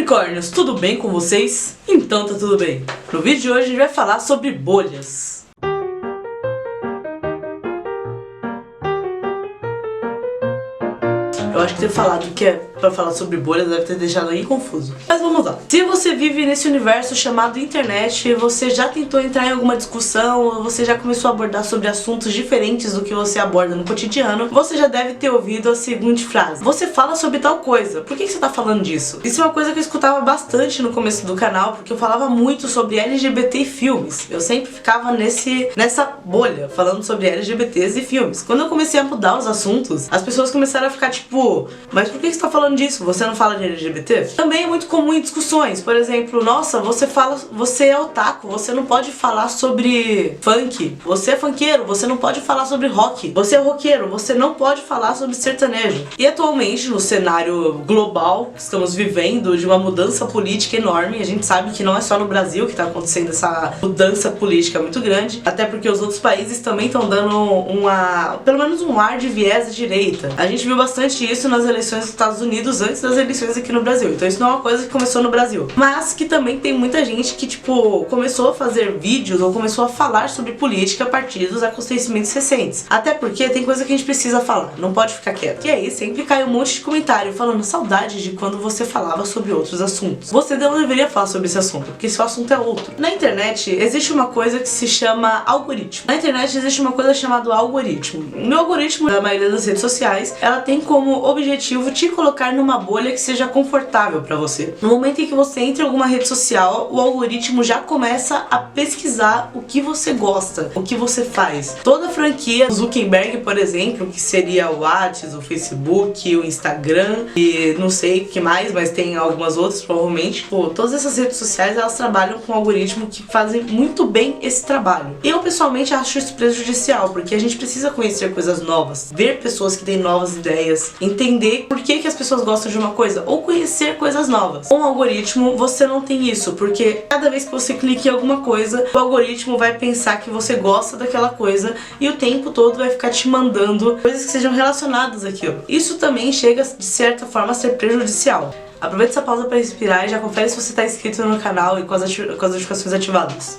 Unicórnios, tudo bem com vocês? Então tá tudo bem. No vídeo de hoje a gente vai falar sobre bolhas. Eu acho que ter falado que é pra falar sobre bolhas deve ter deixado alguém confuso. Mas vamos lá. Se você vive nesse universo chamado internet, você já tentou entrar em alguma discussão, ou você já começou a abordar sobre assuntos diferentes do que você aborda no cotidiano, você já deve ter ouvido a seguinte frase: você fala sobre tal coisa, por que você tá falando disso? Isso é uma coisa que eu escutava bastante no começo do canal, porque eu falava muito sobre LGBT e filmes. Eu sempre ficava nessa bolha, falando sobre LGBTs e filmes. Quando eu comecei a mudar os assuntos, as pessoas começaram a ficar tipo: mas por que você tá falando disso? Você não fala de LGBT? Também é muito comum em discussões. Por exemplo, nossa, você é otaku, você não pode falar sobre funk. Você é funkeiro, você não pode falar sobre rock. Você é roqueiro, você não pode falar sobre sertanejo. E atualmente, no cenário global que estamos vivendo, de uma mudança política enorme, a gente sabe que não é só no Brasil que tá acontecendo essa mudança política muito grande, até porque os outros países também estão dando pelo menos um ar de viés à direita. A gente viu bastante isso nas eleições dos Estados Unidos antes das eleições aqui no Brasil. Então isso não é uma coisa que começou no Brasil, mas que também tem muita gente que começou a fazer vídeos ou começou a falar sobre política a partir dos acontecimentos recentes. Até porque tem coisa que a gente precisa falar, não pode ficar quieto. E aí sempre cai um monte de comentário falando saudade de quando você falava sobre outros assuntos. Você não deveria falar sobre esse assunto, porque esse assunto é outro. Na internet existe uma coisa que se chama algoritmo. Na internet existe uma coisa chamada algoritmo. No algoritmo da maioria das redes sociais, ela tem como objetivo te colocar numa bolha que seja confortável pra você. No momento em que você entra em alguma rede social, o algoritmo já começa a pesquisar o que você gosta, o que você faz. Toda a franquia Zuckerberg, por exemplo, que seria o WhatsApp, o Facebook, o Instagram e não sei o que mais, mas tem algumas outras provavelmente. Todas essas redes sociais, elas trabalham com um algoritmo que fazem muito bem esse trabalho. Eu pessoalmente acho isso prejudicial, porque a gente precisa conhecer coisas novas, ver pessoas que têm novas ideias, entender por que as pessoas gostam de uma coisa, ou conhecer coisas novas. Com o algoritmo você não tem isso, porque cada vez que você clica em alguma coisa, o algoritmo vai pensar que você gosta daquela coisa e o tempo todo vai ficar te mandando coisas que sejam relacionadas àquilo. Isso também chega de certa forma a ser prejudicial. Aproveita essa pausa para respirar e já confere se você está inscrito no canal e com as notificações ativadas.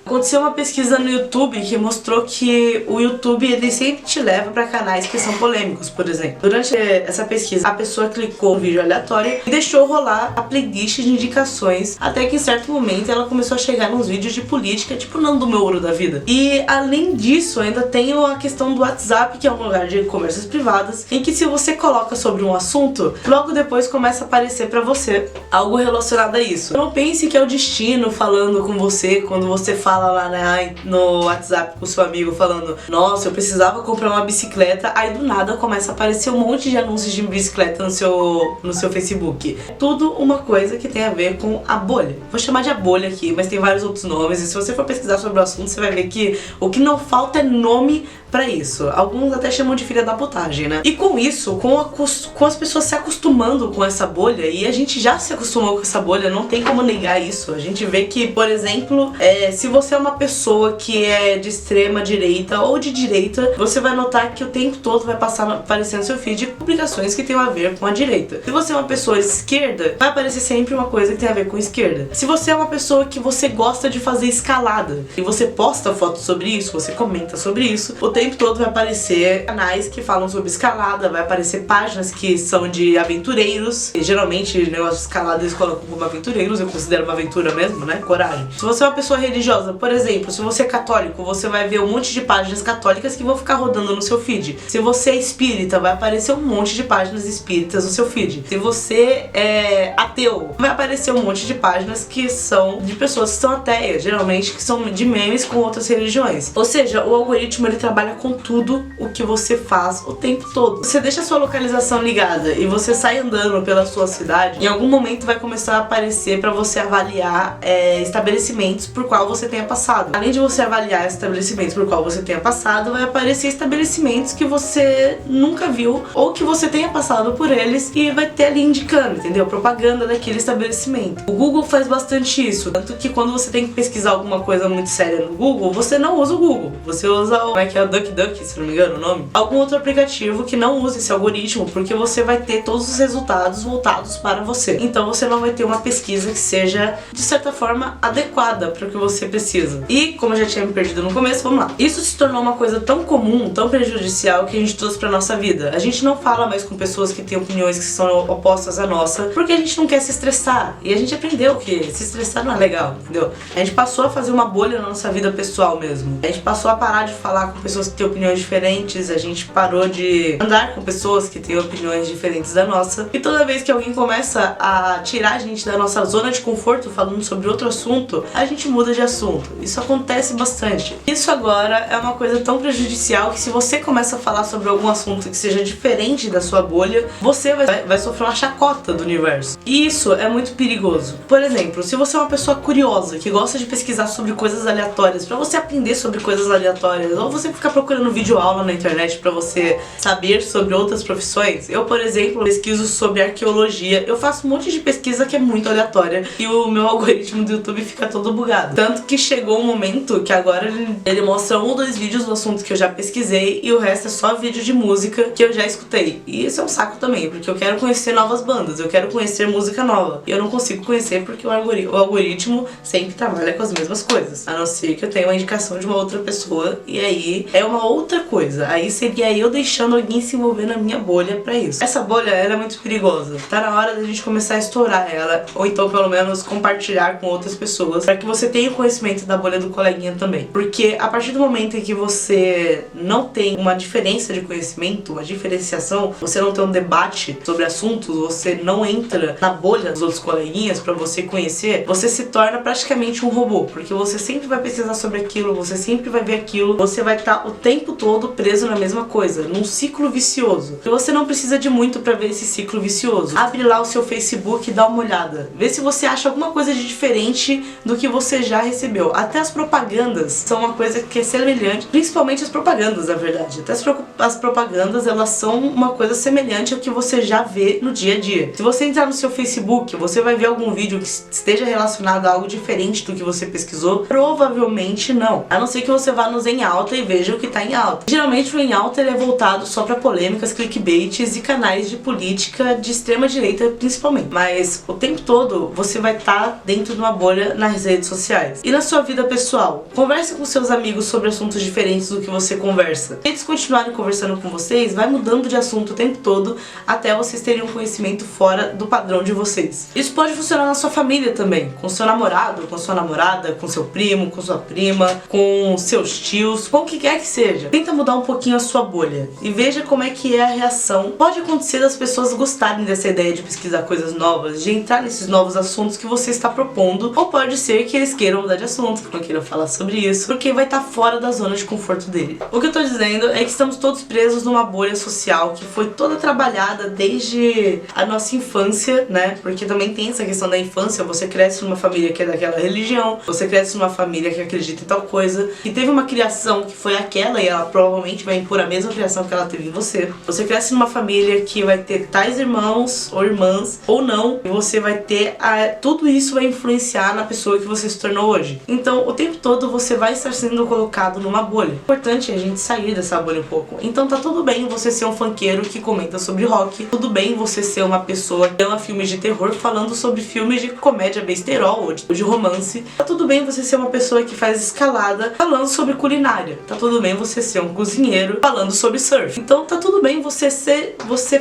Aconteceu uma pesquisa no YouTube que mostrou que o YouTube ele sempre te leva para canais que são polêmicos, por exemplo. Durante essa pesquisa, a pessoa clicou no vídeo aleatório e deixou rolar a playlist de indicações, até que em certo momento ela começou a chegar nos vídeos de política, tipo Nando Moura da vida. E além disso, ainda tem a questão do WhatsApp, que é um lugar de conversas privadas, em que se você coloca sobre um assunto, logo depois começa a aparecer para você algo relacionado a isso. Não pense que é o destino falando com você quando você fala lá, né, no WhatsApp com seu amigo falando: nossa, eu precisava comprar uma bicicleta. Aí do nada começa a aparecer um monte de anúncios de bicicleta no seu Facebook. Tudo uma coisa que tem a ver com a bolha. Vou chamar de a bolha aqui, mas tem vários outros nomes, e se você for pesquisar sobre o assunto, você vai ver que o que não falta é nome pra isso. Alguns até chamam de filha da putagem, né? E com isso, com as pessoas se acostumando com essa bolha, e a gente já se acostumou com essa bolha, não tem como negar isso. A gente vê que, por exemplo, se você é uma pessoa que é de extrema direita ou de direita, você vai notar que o tempo todo vai aparecer no seu feed publicações que tem a ver com a direita. Se você é uma pessoa de esquerda, vai aparecer sempre uma coisa que tem a ver com esquerda. Se você é uma pessoa que você gosta de fazer escalada e você posta fotos sobre isso, você comenta sobre isso, o tempo todo vai aparecer canais que falam sobre escalada, vai aparecer páginas que são de aventureiros, e geralmente negócio de escalada eles colocam como aventureiros, eu considero uma aventura mesmo, né? Coragem. Se você é uma pessoa religiosa, por exemplo, se você é católico, você vai ver um monte de páginas católicas que vão ficar rodando no seu feed. Se você é espírita, vai aparecer um monte de páginas espíritas no seu feed. Se você é ateu, vai aparecer um monte de páginas que são de pessoas que são ateias, geralmente que são de memes com outras religiões. Ou seja, o algoritmo ele trabalha com tudo o que você faz o tempo todo. Você deixa a sua localização ligada e você sai andando pela sua cidade, em algum momento vai começar a aparecer para você avaliar estabelecimentos por qual você tenha passado. Além de você avaliar estabelecimentos por qual você tenha passado, vai aparecer estabelecimentos que você nunca viu ou que você tenha passado por eles e vai ter ali indicando, entendeu? Propaganda daquele estabelecimento. O Google faz bastante isso, tanto que quando você tem que pesquisar alguma coisa muito séria no Google, você não usa o Google, você usa o, como é que é, o DuckDuck, se não me engano o nome, algum outro aplicativo que não use esse algoritmo, porque você vai ter todos os resultados voltados para você. Então você não vai ter uma pesquisa que seja, de certa forma, adequada para o que você precisa. E, como eu já tinha me perdido no começo, vamos lá. Isso se tornou uma coisa tão comum, tão prejudicial, que a gente trouxe pra nossa vida. A gente não fala mais com pessoas que têm opiniões que são opostas à nossa, porque a gente não quer se estressar. E a gente aprendeu que se estressar não é legal, entendeu? A gente passou a fazer uma bolha na nossa vida pessoal mesmo. A gente passou a parar de falar com pessoas que têm opiniões diferentes, a gente parou de andar com pessoas que têm opiniões diferentes da nossa. E toda vez que alguém começa a tirar a gente da nossa zona de conforto falando sobre outro assunto, a gente muda de assunto. Isso acontece bastante. Isso agora é uma coisa tão prejudicial que se você começa a falar sobre algum assunto que seja diferente da sua bolha, você vai sofrer uma chacota do universo. E isso é muito perigoso. Por exemplo, se você é uma pessoa curiosa, que gosta de pesquisar sobre coisas aleatórias, pra você aprender sobre coisas aleatórias, ou você ficar procurando videoaula na internet pra você saber sobre outras profissões. Eu, por exemplo, pesquiso sobre arqueologia. Eu faço um monte de pesquisa que é muito aleatória e o meu algoritmo do YouTube fica todo bugado. Tanto que chegou um momento que agora ele mostra 1 ou 2 vídeos do assunto que eu já pesquisei e o resto é só vídeo de música que eu já escutei. E isso é um saco também, porque eu quero conhecer novas bandas, eu quero conhecer música nova. E eu não consigo conhecer porque o algoritmo sempre trabalha com as mesmas coisas. A não ser que eu tenha uma indicação de uma outra pessoa e aí é uma outra coisa. Aí seria eu deixando alguém se envolver na minha bolha pra isso. Essa bolha, ela é muito perigosa. Tá na hora da gente começar a estourar ela, ou então pelo menos compartilhar com outras pessoas, pra que você tenha conhecimento da bolha do coleguinha também. Porque a partir do momento em que você não tem uma diferença de conhecimento, uma diferenciação, você não tem um debate sobre assuntos, você não entra na bolha dos outros coleguinhas pra você conhecer, você se torna praticamente um robô, porque você sempre vai pesquisar sobre aquilo, você sempre vai ver aquilo, você vai estar o tempo todo preso na mesma coisa, num ciclo vicioso. E você não precisa de muito pra ver esse ciclo vicioso. Abre lá o seu Facebook e dá uma olhada. Vê se você acha alguma coisa de diferente do que você já recebeu. Até as propagandas são uma coisa que é semelhante, principalmente as propagandas, na verdade. Até as propagandas, elas são uma coisa semelhante ao que você já vê no dia a dia. Se você entrar no seu Facebook, você vai ver algum vídeo que esteja relacionado a algo diferente do que você pesquisou? Provavelmente não. A não ser que você vá nos em alta e veja o que tá em alta. Geralmente o em alta ele é voltado só pra polêmicas, clickbaits e canais de política de extrema direita principalmente. Mas o tempo todo você vai estar dentro de uma bolha nas redes sociais. E na sua vida pessoal? Converse com seus amigos sobre assuntos diferentes do que você conversa. Se eles continuarem conversando com vocês, vai mudando de assunto o tempo todo até vocês terem um conhecimento fora do padrão de vocês. Isso pode funcionar na sua família também, com seu namorado, com sua namorada, com seu primo, com sua prima, com seus tios, com o que quer que seja. Tenta mudar um pouquinho a sua bolha e veja como é que é a reação. Pode acontecer das pessoas gostarem dessa ideia de pesquisar coisas novas, de entrar nesses novos assuntos que você está propondo, ou pode ser que eles queiram mudar de assunto, que não queiram falar sobre isso, porque vai estar fora da zona de conforto dele. O que eu tô dizendo é que estamos todos presos numa bolha social que foi toda trabalhada desde a nossa infância, né? Porque também tem essa questão da infância, você cresce numa família que é daquela religião, você cresce numa família que acredita em tal coisa, que teve uma criação que foi aquela e ela provavelmente vai impor a mesma criação que ela teve em você. Você cresce numa família que vai ter tais irmãos ou irmãs ou não, e você vai ter tudo isso vai influenciar na pessoa que você se tornou hoje. Então, o tempo todo você vai estar sendo colocado numa bolha. O importante é a gente sair dessa bolha um pouco. Então tá tudo bem você ser um funkeiro que comenta sobre rock, tudo bem você ser uma pessoa que ama filmes de terror falando sobre filmes de comédia besterol ou de romance. Tá tudo bem você ser uma pessoa que faz escalada falando sobre culinária. Tá tudo bem você ser um cozinheiro falando sobre surf. Então tá tudo bem você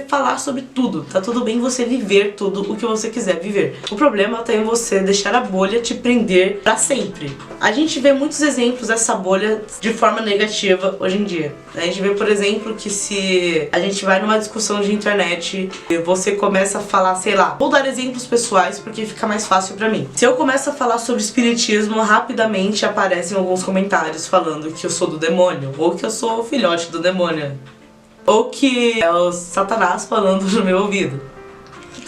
falar sobre tudo. Tá tudo bem você viver tudo o que você quiser viver. O problema tá em você deixar a bolha te prender pra sempre. A gente vê muitos exemplos dessa bolha de forma negativa hoje em dia. A gente vê, por exemplo, que se a gente vai numa discussão de internet e você começa a falar, sei lá, vou dar exemplos pessoais porque fica mais fácil pra mim. Se eu começo a falar sobre espiritismo, rapidamente aparecem alguns comentários falando que eu sou do demônio, ou que eu sou o filhote do demônio, ou que é o Satanás falando no meu ouvido.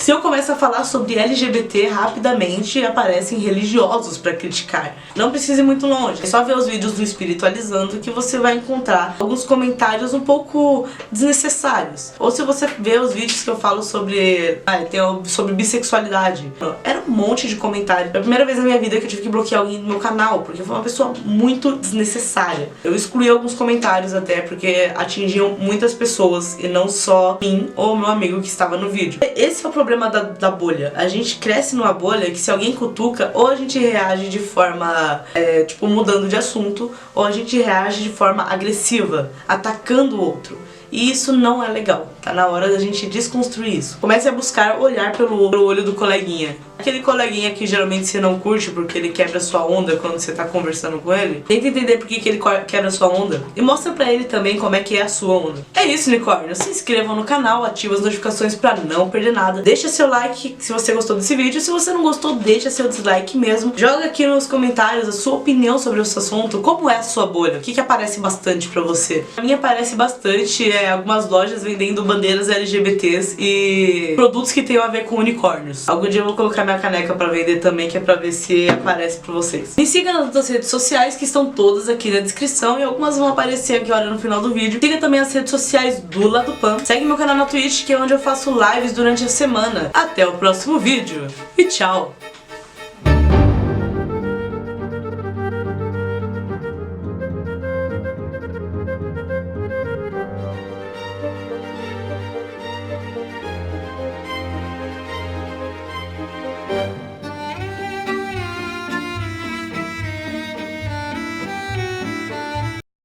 Se eu começo a falar sobre LGBT, rapidamente aparecem religiosos pra criticar. Não precisa ir muito longe, é só ver os vídeos do Espiritualizando que você vai encontrar alguns comentários um pouco desnecessários. Ou se você vê os vídeos que eu falo sobre sobre bissexualidade, era um monte de comentário. Foi a primeira vez na minha vida que eu tive que bloquear alguém no meu canal, porque foi uma pessoa muito desnecessária. Eu excluí alguns comentários até, porque atingiam muitas pessoas e não só mim ou meu amigo que estava no vídeo. Esse é o problema da bolha. A gente cresce numa bolha que se alguém cutuca, ou a gente reage de forma, tipo, mudando de assunto, ou a gente reage de forma agressiva, atacando o outro. E isso não é legal. Tá na hora da gente desconstruir isso. Comece a buscar olhar pelo olho do coleguinha. Aquele coleguinha que geralmente você não curte porque ele quebra sua onda quando você tá conversando com ele. Tenta entender por que ele quebra sua onda e mostra pra ele também como é que é a sua onda. É isso, unicórnio. Se inscrevam no canal, ative as notificações pra não perder nada. Deixa seu like se você gostou desse vídeo. Se você não gostou, deixa seu dislike mesmo. Joga aqui nos comentários a sua opinião sobre esse assunto. Como é a sua bolha? O que aparece bastante pra você? A minha aparece bastante algumas lojas vendendo bandeiras LGBTs e produtos que tenham a ver com unicórnios. Algum dia eu vou colocar minha caneca pra vender também, que é pra ver se aparece pra vocês. Me siga nas outras redes sociais, que estão todas aqui na descrição, e algumas vão aparecer aqui, olha, no final do vídeo. Siga também as redes sociais do Lado Pan. Segue meu canal na Twitch, que é onde eu faço lives durante a semana. Até o próximo vídeo e tchau!